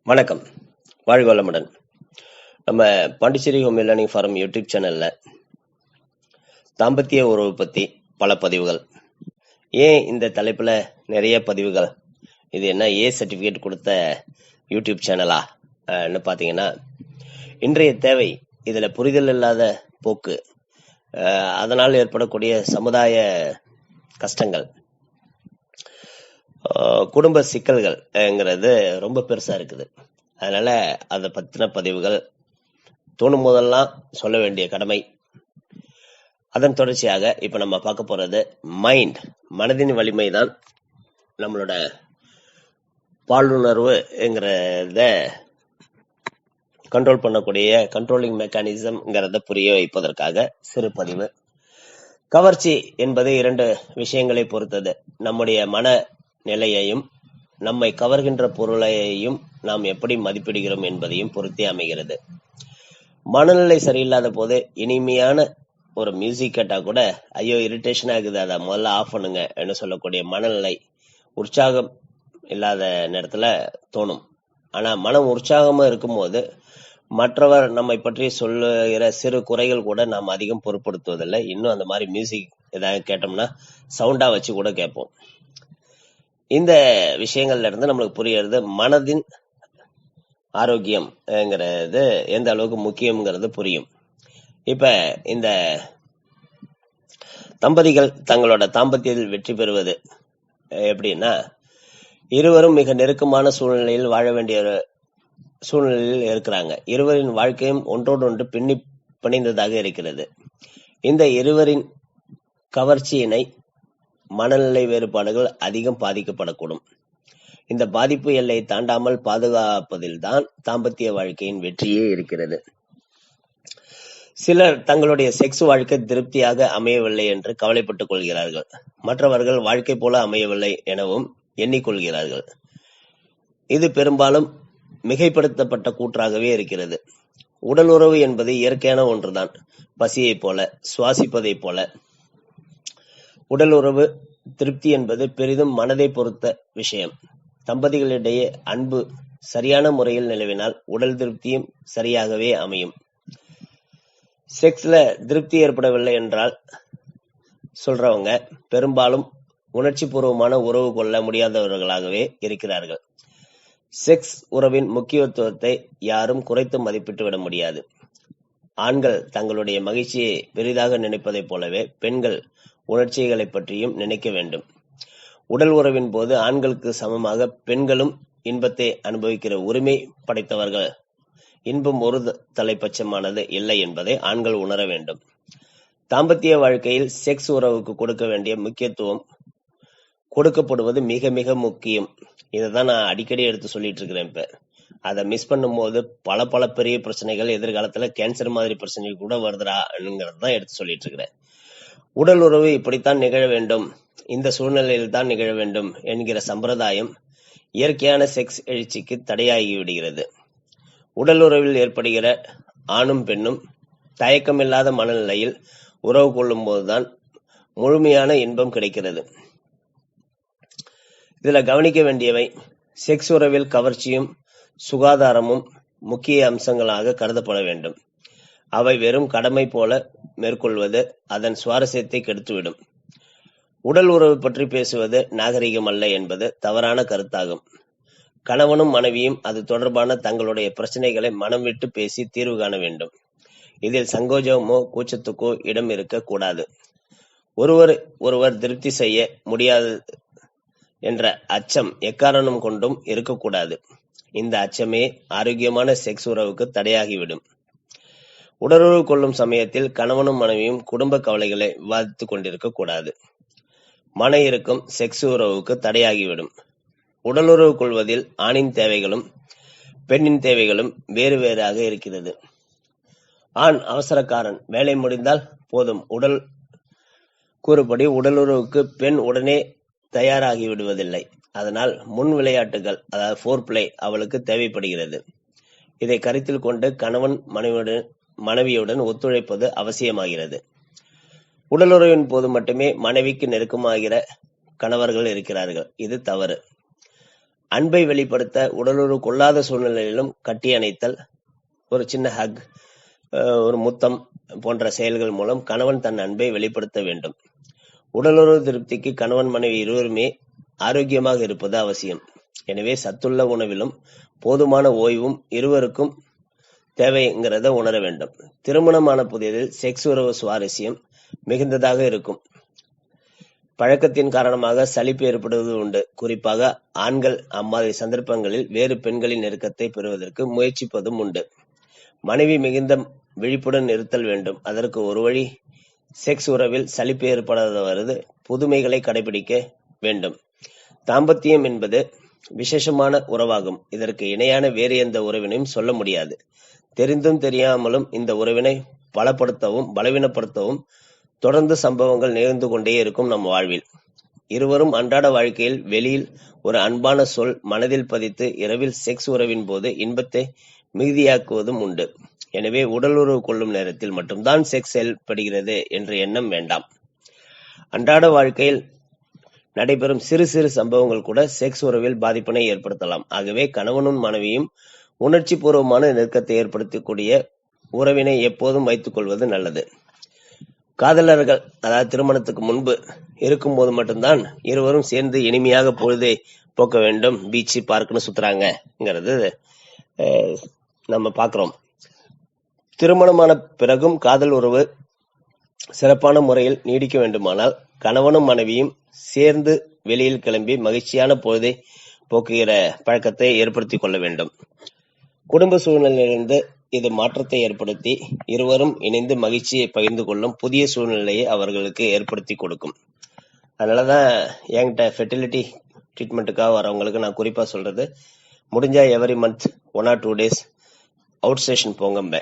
வணக்கம், வாழ்க வளமுடன். நம்ம Pondicherry home learning forum YouTube சேனல்ல தாம்பத்திய உறவு பத்தி பல பதிவுகள். ஏன் இந்த தலைப்புல நிறைய பதிவுகள்? இது என்ன சர்டிபிகேட் கொடுத்த யூடியூப் சேனலா பாத்தீங்கன்னா, இன்றைய தேவை இதுல புரிதல் இல்லாத போக்கு, அதனால் ஏற்படக்கூடிய சமுதாய கஷ்டங்கள், குடும்ப சிக்கல்கள்ங்கிறது ரொம்ப பெருசா இருக்குது. அதனால அதை பத்தின பதிவுகள் தோணும் போதெல்லாம் சொல்ல வேண்டிய கடமை. அதன் தொடர்ச்சியாக இப்ப நம்ம பார்க்க போறது மனதின் வலிமை தான் நம்மளோட பாலுணர்வுங்கிறத கண்ட்ரோல் பண்ணக்கூடிய கண்ட்ரோலிங் மெக்கானிசம்ங்கிறத புரிய வைப்பதற்காக சிறு பதிவு. கவர்ச்சி என்பது இரண்டு விஷயங்களை பொறுத்தது. நம்முடைய மன நிலையையும் நம்மை கவர்கின்ற பொருளையும் நாம் எப்படி மதிப்பிடுகிறோம் என்பதையும் பொறுத்தே அமைகிறது. மனநிலை சரியில்லாத போது இனிமையான ஒரு மியூசிக் கேட்டா கூட ஐயோ இரிட்டேஷன் ஆகுது, அதை முதல்ல ஆஃப் பண்ணுங்க என்று சொல்லக்கூடிய மனநிலை உற்சாகம் இல்லாத நேரத்துல தோணும். ஆனா மனம் உற்சாகமா இருக்கும்போது மற்றவர் நம்மை பற்றி சொல்லுகிற சிறு குறைகள் கூட நாம் அதிகம் பொருட்படுத்துவதில்லை. இன்னும் அந்த மாதிரி மியூசிக் ஏதாவது கேட்டோம்னா சவுண்டா வச்சு கூட கேட்போம். இந்த விஷயங்கள்ல இருந்து நம்மளுக்கு புரியறது மனதின் ஆரோக்கியம்ங்கிறது எந்த அளவுக்கு முக்கியம்ங்கிறது புரியும். இப்ப இந்த தம்பதிகள் தங்களோட தாம்பத்தியத்தில் வெற்றி பெறுவது எப்படின்னா, இருவரும் மிக நெருக்கமான சூழ்நிலையில் வாழ வேண்டிய ஒரு சூழ்நிலையில் இருக்கிறாங்க. இருவரின் வாழ்க்கையும் ஒன்றோடொன்று பின்னி பிணைந்ததாக இருக்கிறது. இந்த இருவரின் கவர்ச்சியினை மனநிலை வேறுபாடுகள் அதிகம் பாதிக்கப்படக்கூடும். இந்த பாதிப்பு எல்லை தாண்டாமல் பாதுகாப்பதில்தான் தாம்பத்திய வாழ்க்கையின் வெற்றியே இருக்கிறது. சிலர் தங்களுடைய செக்ஸ் வாழ்க்கை திருப்தியாக அமையவில்லை என்று கவலைப்பட்டுக் கொள்கிறார்கள். மற்றவர்கள் வாழ்க்கை போல அமையவில்லை எனவும் எண்ணிக்கொள்கிறார்கள். இது பெரும்பாலும் மிகைப்படுத்தப்பட்ட கூற்றாகவே இருக்கிறது. உடல் உறவு என்பது இயற்கையான ஒன்றுதான். பசியை போல, சுவாசிப்பதை போல. உடல் உறவு திருப்தி என்பது பெரிதும் மனதை பொறுத்த விஷயம். தம்பதிகளிடையே அன்பு சரியான முறையில் நிலவினால் உடல் திருப்தியும் சரியாகவே அமையும். செக்ஸ்ல திருப்தி ஏற்படவில்லை என்றால் சொல்றவங்க பெரும்பாலும் உணர்ச்சி பூர்வமான உறவு கொள்ள முடியாதவர்களாகவே இருக்கிறார்கள். செக்ஸ் உறவின் முக்கியத்துவத்தை யாரும் குறைத்து மதிப்பிட்டு விட முடியாது. ஆண்கள் தங்களுடைய மகிழ்ச்சியை பெரிதாக நினைப்பதைப் போலவே பெண்கள் உணர்ச்சிகளை பற்றியும் நினைக்க வேண்டும். உடல் உறவின் போது ஆண்களுக்கு சமமாக பெண்களும் இன்பத்தை அனுபவிக்கிற உரிமை படைத்தவர்கள். இன்பம் ஒரு தலைப்பட்சமானது இல்லை என்பதை ஆண்கள் உணர வேண்டும். தாம்பத்திய வாழ்க்கையில் செக்ஸ் உறவுக்கு கொடுக்க வேண்டிய முக்கியத்துவம் கொடுக்கப்படுவது மிக மிக முக்கியம். இதைதான் நான் அடிக்கடி எடுத்து சொல்லிட்டு இருக்கிறேன். இப்ப அதை மிஸ் பண்ணும் போது பல பெரிய பிரச்சனைகள், எதிர்காலத்துல கேன்சர் மாதிரி பிரச்சனைகள் கூட வருதுடாங்கிறது தான் எடுத்து சொல்லிட்டு இருக்கிறேன். உடல் உறவு இப்படித்தான் நிகழ வேண்டும், இந்த சூழ்நிலையில் தான் நிகழ வேண்டும் என்கிற சம்பிரதாயம் இயற்கையான செக்ஸ் எழுச்சிக்கு தடையாகி விடுகிறது. உடல் உறவில் ஏற்படுகிற ஆணும் பெண்ணும் தயக்கமில்லாத மனநிலையில் உறவு கொள்ளும் போதுதான் முழுமையான இன்பம் கிடைக்கிறது. இதுல கவனிக்க வேண்டியவை, செக்ஸ் உறவில் கவர்ச்சியும் சுகாதாரமும் முக்கிய அம்சங்களாக கருதப்பட வேண்டும். அவை வெறும் கடமை போல மேற்கொள்வது அதன் சுவாரஸ்யத்தை கெடுத்துவிடும். உடல் உறவு பற்றி பேசுவது நாகரிகம் அல்ல என்பது தவறான கருத்தாகும். கணவனும் மனைவியும் அது தொடர்பான தங்களுடைய பிரச்சனைகளை மனம் விட்டு பேசி தீர்வு காண வேண்டும். இதில் சங்கோஜமோ கூச்சத்துக்கோ இடம் இருக்க கூடாது. ஒருவர் திருப்தி செய்ய முடியாது என்ற அச்சம் எக்காரணம் கொண்டும் இருக்கக்கூடாது. இந்த அச்சமே ஆரோக்கியமான செக்ஸ் உறவுக்கு தடையாகிவிடும். உடலுறவு கொள்ளும் சமயத்தில் கணவனும் மனைவியும் குடும்ப கவலைகளை விவாதித்துக் கொண்டிருக்க கூடாது. மன இறுக்கம் செக்ஸ் உறவுக்கு தடையாகிவிடும். உடலுறவு கொள்வதில் ஆணின் தேவைகளும் பெண்ணின் தேவைகளும் வேறு வேறாக இருக்கிறது. ஆண் அவசரக்காரன், வேலை முடிந்தால் போதும் உடல் கூறுபடி உடலுறவுக்கு பெண் உடனே தயாராகி விடுவதில்லை. அதனால் முன் விளையாட்டுகள், அதாவது ஃபோர் பிளே அவளுக்கு தேவைப்படுகிறது. இதை கருத்தில் கொண்டு கணவன் மனைவியுடன் ஒத்துழைப்பது அவசியமாகிறது. உடலுறவின் போது மட்டுமே மனைவிக்கு நெருக்கமாகிற கணவர்கள் இருக்கிறார்கள். இது தவறு. அன்பை வெளிப்படுத்த உடலுறவு கொள்ளாத சூழ்நிலையிலும் கட்டி அணைத்தல், ஒரு சின்ன ஹக், ஒரு முத்தம் போன்ற செயல்கள் மூலம் கணவன் தன் அன்பை வெளிப்படுத்த வேண்டும். உடலுறவு திருப்திக்கு கணவன் மனைவி இருவருமே ஆரோக்கியமாக இருப்பது அவசியம். எனவே சத்துள்ள உணவிலும் போதுமான ஓய்வும் இருவருக்கும் தேவைங்கிறத உணர வேண்டும். திருமணமான புதியதில் செக்ஸ் உறவு சுவாரஸ்யம் மிகுந்ததாக இருக்கும். பழக்கத்தின் காரணமாக சலிப்பு ஏற்படுவது உண்டு. குறிப்பாக ஆண்கள் அம்மாதிரி சந்தர்ப்பங்களில் வேறு பெண்களின் நெருக்கத்தை பெறுவதற்கு முயற்சிப்பதும் உண்டு. மனைவி மிகுந்த விழிப்புடன் இருத்தல் வேண்டும். அதற்கு ஒரு வழி செக்ஸ் உறவில் சலிப்பு ஏற்படாதவாறு புதுமைகளை கடைபிடிக்க வேண்டும். தாம்பத்தியம் என்பது விசேஷமான உறவாகும். இதற்கு இணையான வேறு எந்த உறவினையும் சொல்ல முடியாது. தெரிந்தும் தெரியாமலும் இந்த உறவினை பலப்படுத்தவும் பலவீனப்படுத்தவும் தொடர்ந்து சம்பவங்கள் நிகழ்ந்து கொண்டே இருக்கும் நம் வாழ்வில். இருவரும் அன்றாட வாழ்க்கையில் வெளியில் ஒரு அன்பான சொல் மனதில் பதித்து இரவில் செக்ஸ் உறவின் போது இன்பத்தை மிகுதியாக்குவதும் உண்டு. எனவே உடல் உறவு கொள்ளும் நேரத்தில் மட்டும்தான் செக்ஸ் செயல்படுகிறது என்ற எண்ணம் வேண்டாம். அன்றாட வாழ்க்கையில் நடைபெறும் சிறு சிறு சம்பவங்கள் கூட செக்ஸ் உறவில் பாதிப்பினை ஏற்படுத்தலாம். ஆகவே கணவனும் மனைவியும் உணர்ச்சி பூர்வமான நெருக்கத்தை ஏற்படுத்தக்கூடிய உறவினை எப்போதும் வைத்துக் கொள்வது நல்லது. காதலர்கள், அதாவது திருமணத்துக்கு முன்பு இருக்கும்போது மட்டும்தான் இருவரும் சேர்ந்து இனிமையாக பொழுதை போக்க வேண்டும். பீச்சு பார்க்குன்னு சுத்துறாங்கிறது நம்ம பார்க்கிறோம். திருமணமான பிறகும் காதல் உறவு சிறப்பான முறையில் நீடிக்க வேண்டுமானால் கணவனும் மனைவியும் சேர்ந்து வெளியில் கிளம்பி மகிழ்ச்சியான பொழுதை போக்குகிற பழக்கத்தை ஏற்படுத்திக் கொள்ள வேண்டும். குடும்ப சூழ்நிலையிலிருந்து இது மாற்றத்தை ஏற்படுத்தி இருவரும் இணைந்து மகிழ்ச்சியை பகிர்ந்து கொள்ளும் புதிய சூழ்நிலையை அவர்களுக்கு ஏற்படுத்தி கொடுக்கும். அதனாலதான் என்கிட்ட ஃபெர்டிலிட்டி ட்ரீட்மெண்ட்டுக்காக வரவங்களுக்கு நான் குறிப்பா சொல்றது, முடிஞ்சா every month 1 or 2 days out station போங்க.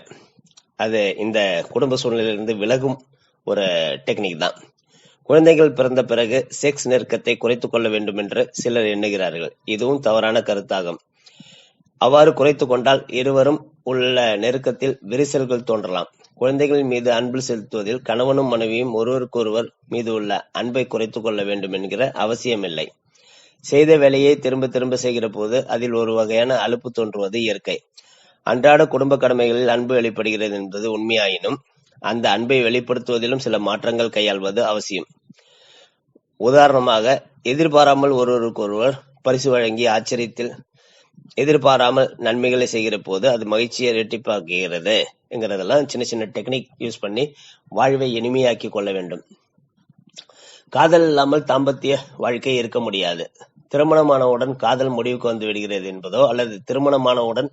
அது இந்த குடும்ப சூழ்நிலையிலிருந்து விலகும் ஒரு டெக்னிக் தான். குழந்தைகள் பிறந்த பிறகு செக்ஸ் நெருக்கத்தை குறைத்துக் கொள்ள வேண்டும் என்று சிலர் எண்ணுகிறார்கள். இதுவும் தவறான கருத்தாகும். அவ்வாறு குறைத்து கொண்டால் இருவரும் உள்ள நெருக்கத்தில் விரிசல்கள் தோன்றலாம். குழந்தைகளின் மீது அன்பு செலுத்துவதில் கணவனும் மனைவியும் ஒருவருக்கொருவர் மீது உள்ள அன்பை குறைத்துக் கொள்ள வேண்டும் என்கிற அவசியமில்லை. செய்த வேலையை திரும்ப திரும்ப செய்கிற போது அதில் ஒரு வகையான அலுப்பு தோன்றுவது இயற்கை. அன்றாட குடும்ப கடமைகளில் அன்பு வெளிப்படுகிறது என்பது உண்மையாயினும் அந்த அன்பை வெளிப்படுத்துவதிலும் சில மாற்றங்கள் கையாள்வது அவசியம். உதாரணமாக, எதிர்பாராமல் ஒருவருக்கொருவர் பரிசு வழங்கி ஆச்சரியத்தில் எதிர்பாராமல் நன்மைகளை செய்கிற போது அது மகிழ்ச்சியை இரட்டிப்பாக்குகிறது என்கிறதெல்லாம் சின்ன சின்ன டெக்னிக் யூஸ் பண்ணி வாழ்வை இனிமையாக்கி கொள்ள வேண்டும். காதல் இல்லாமல் தாம்பத்திய வாழ்க்கை இருக்க முடியாது. திருமணமானவுடன் காதல் முடிவுக்கு வந்து விடுகிறது என்பதோ அல்லது திருமணமானவுடன்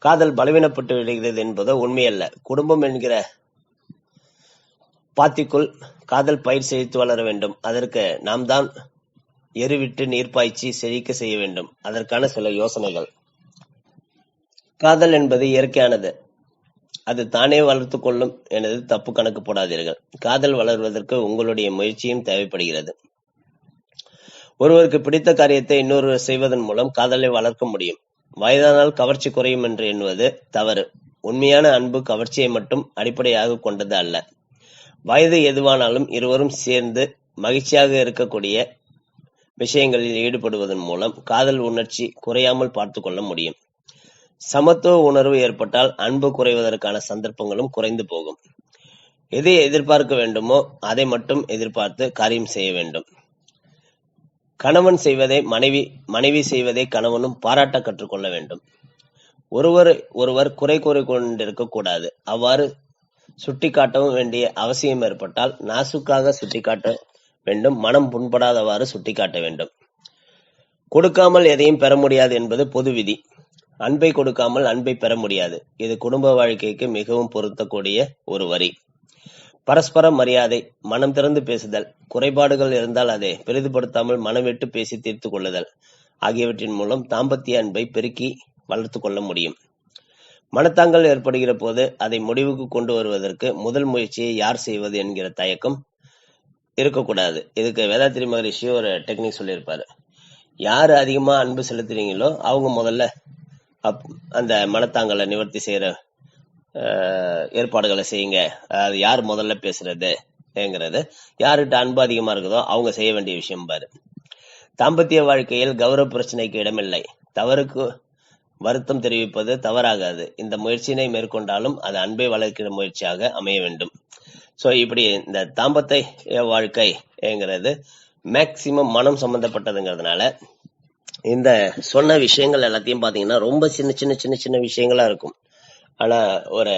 காதல் பலவீனப்பட்டு விடுகிறது என்பதோ உண்மையல்ல. குடும்பம் என்கிற பாத்திக்குள் காதல் பயிர் செழித்து வளர வேண்டும். அதற்கு நாம் தான் எருவிட்டு நீர் பாய்ச்சி செழிக்க செய்ய வேண்டும். அதற்கான சில யோசனைகள். காதல் என்பது இயற்கையானது. அது தானே வளர்த்து கொள்ளும் எனது தப்பு கணக்கு போடாதீர்கள். காதல் வளர்வதற்கு உங்களுடைய முயற்சியும் தேவைப்படுகிறது. ஒருவருக்கு பிடித்த காரியத்தை இன்னொருவர் செய்வதன் மூலம் காதலை வளர்க்க முடியும். வயதானால் கவர்ச்சி குறையும் என்று எண்ணுவது தவறு. உண்மையான அன்பு கவர்ச்சியை மட்டும் அடிப்படையாக கொண்டது அல்ல. வயது எதுவானாலும் இருவரும் சேர்ந்து மகிழ்ச்சியாக இருக்கக்கூடிய விஷயங்களில் ஈடுபடுவதன் மூலம் காதல் உணர்ச்சி குறையாமல் பார்த்து கொள்ள முடியும். சமத்துவ உணர்வு ஏற்பட்டால் அன்பு குறைவதற்கான சந்தர்ப்பங்களும் குறைந்து போகும். எதை எதிர்பார்க்க வேண்டுமோ அதை மட்டும் எதிர்பார்த்து காரியம் செய்ய வேண்டும். கணவன் செய்வதை மனைவி செய்வதை கணவனும் பாராட்ட கற்றுக்கொள்ள வேண்டும். ஒருவர் குறை கூறி கொண்டிருக்க கூடாது. அவ்வாறு சுட்டிக்காட்டவும் வேண்டிய அவசியம் ஏற்பட்டால் நாசுக்காக சுட்டிக்காட்ட வேண்டும். மனம் புண்படாதவாறு சுட்டிக்காட்ட வேண்டும். கொடுக்காமல் எதையும் பெற முடியாது என்பது பொது விதி. அன்பை கொடுக்காமல் அன்பை பெற முடியாது. இது குடும்ப வாழ்க்கைக்கு மிகவும் பொருத்தக்கூடிய ஒரு வரி. பரஸ்பர மரியாதை, மனம் திறந்து பேசுதல், குறைபாடுகள் இருந்தால் அதை பெரிதுபடுத்தாமல் மனம் விட்டு பேசி தீர்த்து கொள்ளுதல் ஆகியவற்றின் மூலம் தாம்பத்திய அன்பை பெருக்கி வளர்த்து கொள்ள முடியும். மனத்தாங்கல் ஏற்படுகிற போது அதை முடிவுக்கு கொண்டு வருவதற்கு முதல் முயற்சியை யார் செய்வது என்கிற தயக்கம் இருக்கக்கூடாது. இதுக்கு வேதாத்திரி மகரிஷி ஒரு டெக்னிக் சொல்லியிருப்பாரு. யாரு அதிகமா அன்பு செலுத்துறீங்களோ அவங்க முதல்ல அந்த மனத்தாங்கலை நிவர்த்தி செய்யற ஏற்பாடுகளை செய்யுங்க. அது யார் முதல்ல பேசுறது, யாருகிட்ட அன்பு அதிகமா இருக்குதோ அவங்க செய்ய வேண்டிய விஷயம் பாரு. தாம்பத்திய வாழ்க்கையில் கௌரவ பிரச்சனைக்கு இடமில்லை. தவறுக்கு வருத்தம் தெரிவிப்பது தவறாகாது. இந்த முயற்சியினை மேற்கொண்டாலும் அது அன்பை வளர்க்கிற முயற்சியாக அமைய வேண்டும். சோ இப்படி இந்த தாம்பத்திய வாழ்க்கைங்கிறது மேக்சிமம் மனம் சம்பந்தப்பட்டதுங்கிறதுனால இந்த சொன்ன விஷயங்கள் எல்லாத்தையும் பாத்தீங்கன்னா ரொம்ப சின்ன சின்ன சின்ன சின்ன விஷயங்களா இருக்கும். ஆனா ஒரு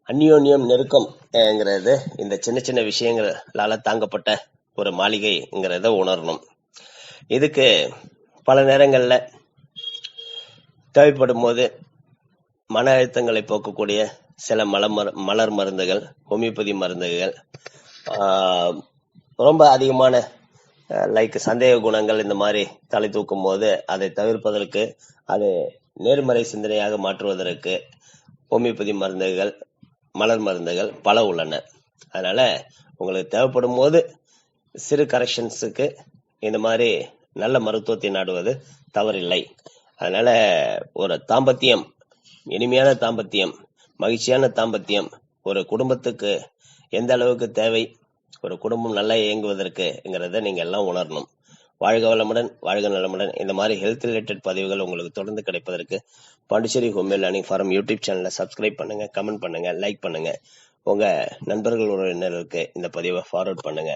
அந்யோன்யம் நெருக்கம்ங்கிறது இந்த சின்ன சின்ன விஷயங்களால தாங்கப்பட்ட ஒரு மாளிகைங்கிறத உணரணும். இதுக்கு பல நேரங்கள்ல தேவைப்படும் போது மன அழுத்தங்களை போக்கக்கூடிய சில மலர் மருந்துகள், ஹோமியோபதி மருந்துகள், ரொம்ப அதிகமான லைக் சந்தேக குணங்கள் இந்த மாதிரி தலை தூக்கும் போது அதை தவிர்ப்பதற்கு, அது நேர்மறை சிந்தனையாக மாற்றுவதற்கு ஹோமியோபதி மருந்துகள், மலர் மருந்துகள் பல உள்ளன. அதனால உங்களுக்கு தேவைப்படும் போது சிறு கரெக்ஷன்ஸுக்கு இந்த மாதிரி நல்ல மருத்துவத்தை நாடுவது தவறில்லை. அதனால ஒரு தாம்பத்தியம், இனிமையான தாம்பத்தியம், மகிழ்ச்சியான தாம்பத்தியம் ஒரு குடும்பத்துக்கு எந்த அளவுக்கு தேவை, ஒரு குடும்பம் நல்லா இயங்குவதற்குங்கிறத நீங்க எல்லாம் உணரணும். வாழ்க வளமுடன், வாழ்க நலமுடன். இந்த மாதிரி ஹெல்த் ரிலேட்டட் பதிவுகள் உங்களுக்கு தொடர்ந்து கிடைப்பதற்கு Pondicherry homeo learning forum YouTube சேனலை சப்ஸ்கிரைப் பண்ணுங்க, கமெண்ட் பண்ணுங்க, லைக் பண்ணுங்க. உங்க நண்பர்கள் உறவினர்களுக்கு இந்த பதிவை ஃபார்வர்ட் பண்ணுங்க.